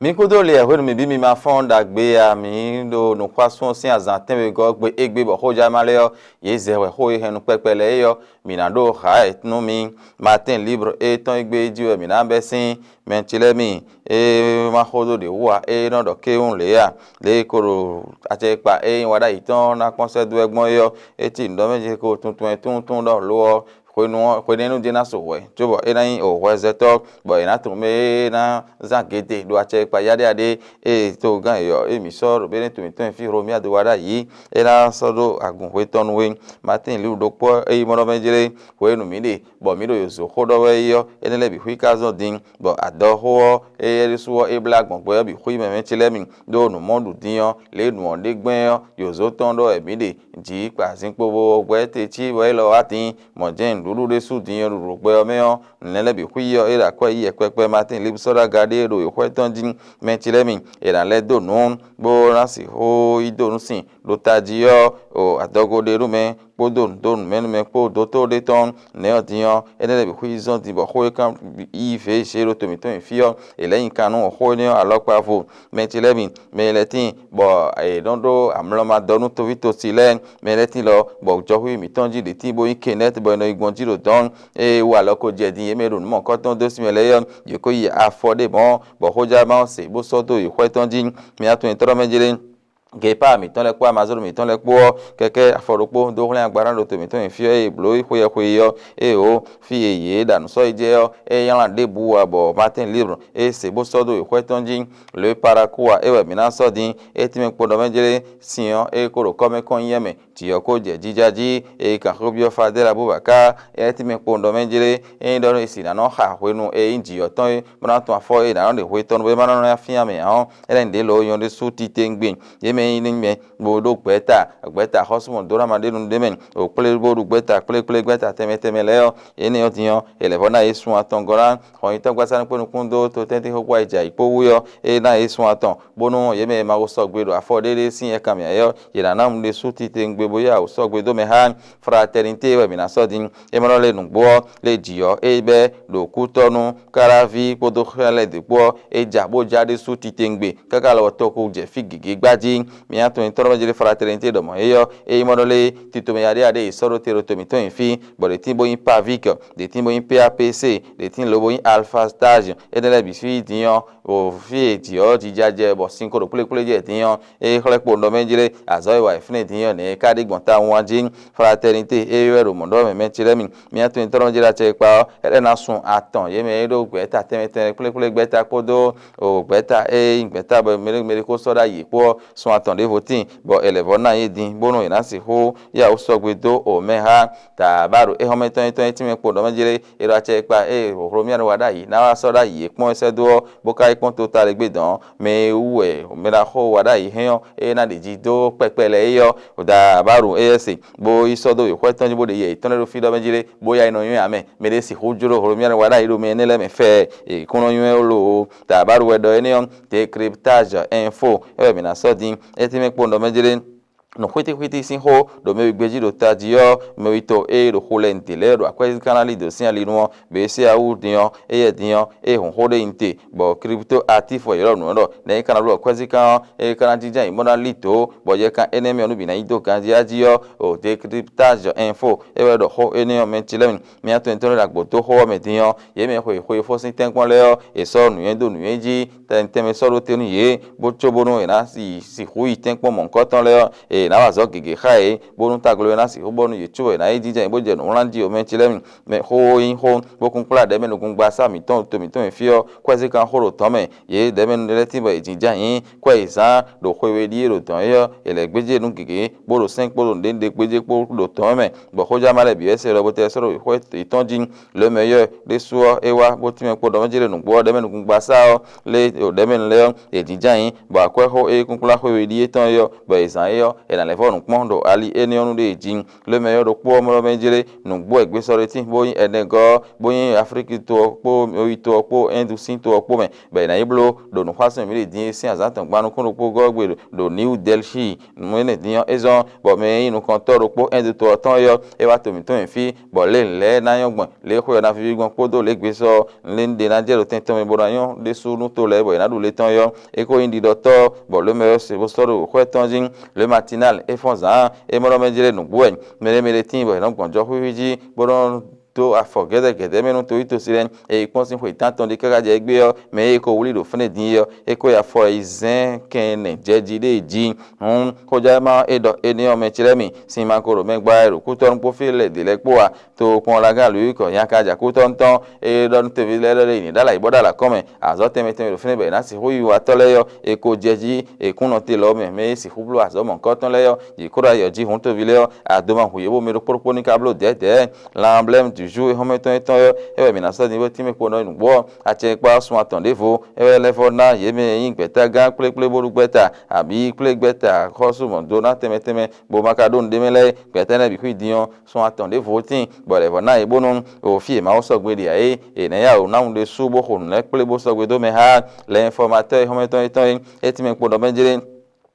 mi kodo le ehwe mi bi mi ma fon da gbe a mi do no kwason sin azanten we go gbe egbe bo hoja male yo ye zewe ho ye henu pepele yo mi na do ha etnu mi matin libre e ton egbe jiwe mi na besin menchile mi ma hodo de wa no do ke un le ya le koro ate pa wada iton na konse du egbon yo eti ndo meje ko tuntun do lo kwenenu dina sowe jobo enayin o wezeto bo ina tume na zangete do ache pa yade ade to gan yo mi so be to mi ton fi ro mi adu wada yi era sodo agun we ton we martin lu do po mo do menjere we nu mi de bo mi do yoso hodo we yo enele bi huika zo din bo ado ho eri suwo blagbon bo bi hui me chile mi do nu mondu din le nu onde gben yoso ton do mi de ji pa sin po gbe te chi we lo atin mo jen duru de su din ru gbe o me o nle bi hui yo era kwa yi pepe martin lib soda gade do yo kweton din me chile mi era le do nun bo rasi ho ido nu sin lo taji yo o adogo de ru me podon don menu me po doto de ton ne odian enele bi hui zon di bo ho kan i fe shero to mi ton fio eleyin kanu ho ni alopa vo me chile mi me letin bo dondo amloma donu to vito silen me letin lo bo jo hui mi ton ji de ti bo ikenet bo no igbon jiro don wa loko je din me ro mo ko ton do si me leyon ye ko yi afford bo hoja ma se bo so do yi kweton din mi atun toro mejere gepa mi ton le po amazon mi ton le po keke aforopo do rin agbara lo to mi ton fi blo ihuye o fi eye danu so ije yan de bu abo martin libre se bo so do ihweton jin le parakuwa we mi na so din ti mi podo mejere siyan koro kome kon yeme ti yo ko je jijaji kan robio fadela bubaka ti mi podo mejere do isina no ha wenu inji yo ton mo na ton afo na de hweton we ma no ya fi ame han de lo yon de su ti tengbin yeme ni me bodo gbeta hosmon dora made nu demen o ple bodu gbeta ple gbeta teme leo eni otiyan elevona esun aton goran ho itan gbasa ni ponu kundo to tenti ho kwa ija ipowu yo na esun aton bonu yeme ma go so gbedo afodede sin e kam yo yira na mu de suti tengbe boya o so gbedo me han fraternité we mi na so din e mo le nu gbo le jiyo ebe do kutonu karavi podo khale de gbo eja bo jade suti tengbe kaka lo to ko je figigi gbaji mi ato toro majele fraternité do mo yo modole tito me yade ade soro tero to mi to infi bo de timbo in pavic de timbo in PAPC de tin lobo in alpha stage e de la bi fi diyan o fi ti o ti jaje bo sinko do pule je diyan khlepo ndo menjele azo wa ifne diyan ne kadi gbonta won jin fraternité ro mondo me menchile mi ato toro majele che pa na sun aton ye me do gbeta teme pule gbeta kodo o gbeta gbeta bo mere ko soda yi po sun aton de votin bo elevo na yedin bono ina si ho ya o sogbedo o meha ta baro hometon ti me podo mejere ero ache pa oromia no wada yi na wa soda yi pon ese do bo kai pon to tare gbedan me uwe me la ho wada yi hen na de ji do pepele yo da baro ese bo isodo ikweton bo de ye iton ro fi do mejere bo ya ino yun ame me de si hojuro oromia no wada yi ro me nele me fe kuno yun lo ta baro wedo enion te cryptage info mi na so din ti me pondo mejere no kwete sin ho do me gbeji do tadio me wito do holente le do akwai kanali do sin ali no be se awu dion ye dion hon hode inte bo crypto active yo no do ne kanalo akwai kan kanati jan monalito bo je kan enemy onu bi na ido kan diadio o de cryptage info do ho enemy mentilem mi ato entoro la gboto ho me dion ye me ho fo sin tenkon le so nu yen do nu yeji teme so ro te nu ye bo chobono ina si hui tenkon mon koton le na wazo gege khai bonu taglo na si bonu yechuo na ejija ibo je no ranji o menchile me ho bokun kula de me no kun gba sa mi ton fio kwezi kan horo ton me ye de me leti ba ejija yin kwa isan do kwewe di ro ton yo ele gbeje nu gege boro 5 boro de gbeje po do ton me bo hoja male bi ese ro bote so ro iton jin le meyo de suo ewa bo ti me po do mejire nu gbo de me nu kun gba sa o le o de me le ejija yin bo akwe ho kun kula kwewe di ton yo bo isan yo dans les vents nous ali enionu de jin le meilleur de po mo menjere nous bo egbe soreti boyin enego boyin Afrique to po oyi to po Indonesia to po me be na iblo do no kwaso mi din sin azatan gbanu kun po gogbe do New Delhi mo ne din ezon bo me inu kan to po Indo to ton yo e wa to mi to fi bo le na yon gbon le ko na fi gbon po do le gbe so le de na jero ten ton me bo na yon de sunu to le bo na do le ton yo e ko indi do to bo le meilleur c'est bo soro ko ton jin le matinal e fonza e mo menjere nu bo mere tin bo na gbon jo huiji bo to afogede menu to ito siren e konsin ko tanton de kaga je gbe yo me e ko wuli do fune din yo e ko ya fo izen ken jeji de ji ko ja ma e do eni o me chiremi sin ma ko ro me gba ero ku to npo file de le po wa to kon la ga lu ko yan kaja ku ton ton e do te vi le ni dala ibo dala come azo teme do fune be na si hu yu atole yo e ko jeji e kun no te lo me si hublo azo mon ko ton le yo ji ko ra yo ji hun to vi le yo adoma hu yebo me ro porpo ni kablo de l'emblème du jour et remettons et temps et bien ça niveau time pour nous boire à check pas soit attendez-vous et les fona yeme ingbeta ga ple boru gbeta abi ple gbeta khosu mon dona teme bo makadon demele gbeta na bi kwidion sont attendez-vous tin bo les fona e bonon o fie ma o so gbe dia e na ya o na un de subo ko ne ple bo so gbe do me ha l'informateur remettons et temps et time pour do benjere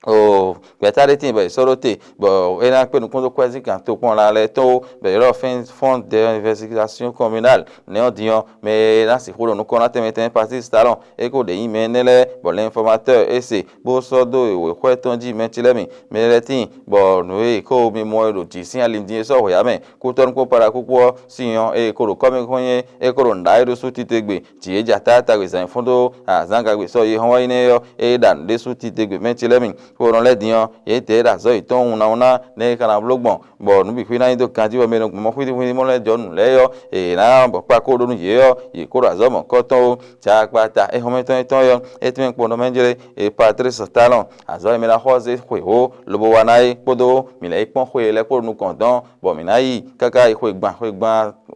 o gbetare tin be sorote bo ena pe nu kondo kwezi kan to pon la le to be ro fond d'investigation communale ne odion mais là c'est pour nous connaître maintenant parti salon et ko de imenele bo l'informateur et c'est bo sodo e ko tonji mentilemi mais le tin bo no e ko mi mo ro ji sin alindie so ya me ko ton ko para ko ko siyon e ko ro come konye e ko ro ndai ro suti tegbe ti e jata ta we zan fondo azanga we so ye hon wa ine yo e dan de suti tegbe mentilemi ko le dion ye te da zo iton una ne kana blogbon bo nu bi kwina ido kan ti wo me no mo kwiti mo le jonu le yo e na bo pa ko do nu ye yo ye ko ra zo mo ko ton cha pata e ho me ton yo e ti me po no menjere e Patrice Talon azo me la hoze kwe ho lo bo wanai podo mi le pon kwe le ko nu kon don bo mi nai kaka e kwe gban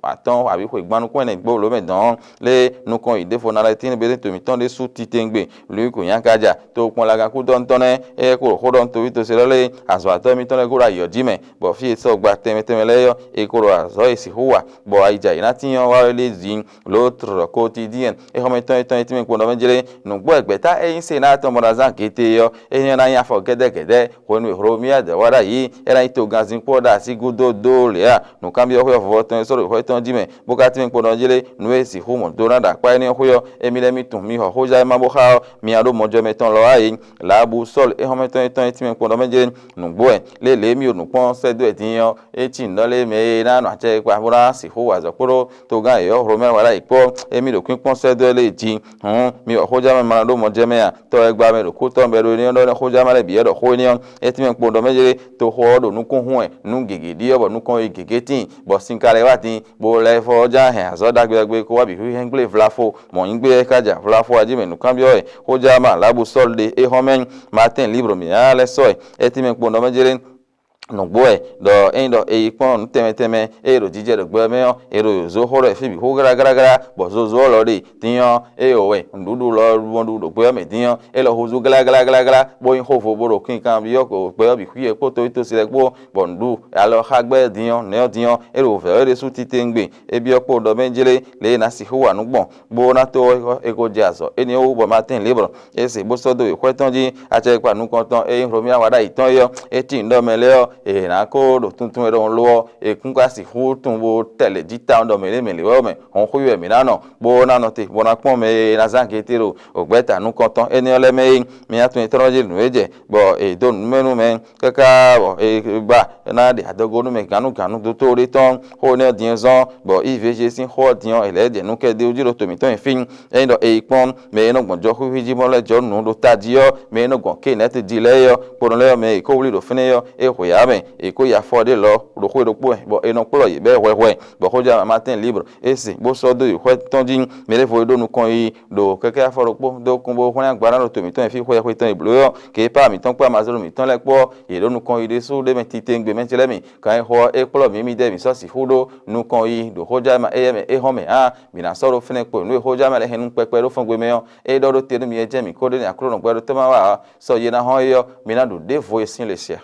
aton abi kwe gban nu ko ne gbo lo me don le nu kon ide fo na la tin be to mi ton de su ti tengbe lu ko yan kaja to pon la ga ku don ton e ko hodon to vito se lele azo ato mi ton le gura yo jime bo fi so gba teme le yo e ko azo e si huwa bo aija ina tin yo wa le zin l'autre quotidien e ho meton ti me ko no menjere nu gbo egbeta e yin se na to mo razan kete yo e yin na yan fo gede ko nu romia de wada yi e na ito ganzin po da si gudo do le a nu kambio ho fo ton so ho ton jime bo ka ti me ko no jele nu e si hu mo do na da pa ni ho yo e mi le mi tun mi ho ja ma bo ha mi ado mo jo meton lo ayi la bu sol e ho meton ti me ko no menjere nu gbo e le mi o nu pon se do e tin yo e ti ndo le me na nu ache pa bura si hu wa zo poro to gan e yo romia wada ipo e mi lo kin pon se do le ji mi o ho ja ma do mo je me ya to e gba me lo ko to be ro ni ndo ho ja ma le bi e do ho ni e ti me ko do menjere to ho do nu kun hu e nu gege di o bo nu kon e gege tin bo sin kare wa tin bo le fo ja he azo da gbe ko wa bi hu hen gle vlafo mo yin gbe kaja vlafo aji me nu kan bi o e ho ja ma labu sol de e homen matin libre mi ale so e ti me ko do menjere no boy do endo e pon teme e ro jije do gbe me e ro zo hore fi bi ho gara bo zo lo de tiyan e o we ndudu lo wondu do gbe me tiyan e lo ho zo gara bo yin ho fo bo ro kin kan bi yo ko gbe bi hu e ko to se le gbo bo ndu alo ha gbe tiyan ne tiyan e ro fe e su ti tengbe e bi opo do menjele le na si ho wa nu gbon bo na to e ko je aso e ni o bo Martin Libre e se bo so do e ko ton ji a che pa nu kon ton e ro mi awada itan yo e ti ndo mele yo e na ko do tuntun ero lo e kun ka si hu tun bo tele jita ndo mele wo me on hu ye mi na no bo na no te bo na pon me na zan ke tiro ogbeta nu kon ton eni ole me mi atun itroje nu eje bo e do nu menu me kaka bo e gba na de adogo nu me kanu do to ri ton ho ne dienzon bo ivg sin ho dion ele de nu ke de ojiro to mi ton infin e ndo e pon me no gbonjo hu hiji mo le jo nu do tadio me no gon ke net di le yo por le me ko wuli do fine yo e ho ya me e ko ya fode lo ro ko ro po bo e no plo yi be we bo ko ja Martin Libre e si bo so do yi ho ton din me le fo do nu kon yi do keke aforo po do kun bo hon agbara ro to mi ton fi ho ya ton iblo yo ke pa mi ton pa ma zero mi ton le po e do nu kon yi de so de me ti tengbe me tele mi kan ho e plo mi de mi so si hudo nu kon yi do ho ja ma e ho me mi na so ro fine po nu ho ja ma le henu pepe ro fon gbe me yo e do te nu mi e je mi ko de ni akro no gbe ro to ma wa so ye na ho yo mi na do de vo e sin le sia